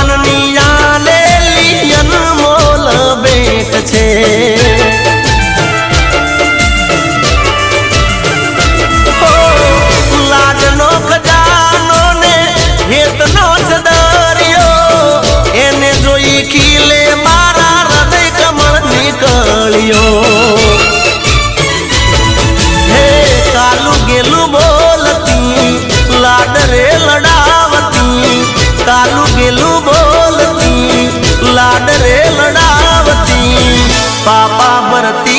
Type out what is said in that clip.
માનની આલેલી અનમોલ ભેટ છે લાડનો ખજાનો ને હેતનો દરિયો એને જોઈ ખીલે મારા હૃદય કમળ નીકળ્યો હે કાલું ગેલું બોલતી લાડ રે લડાવતી કાલું ગેલું બોલતી લાડ રે લડાવતી પાપા ભરતી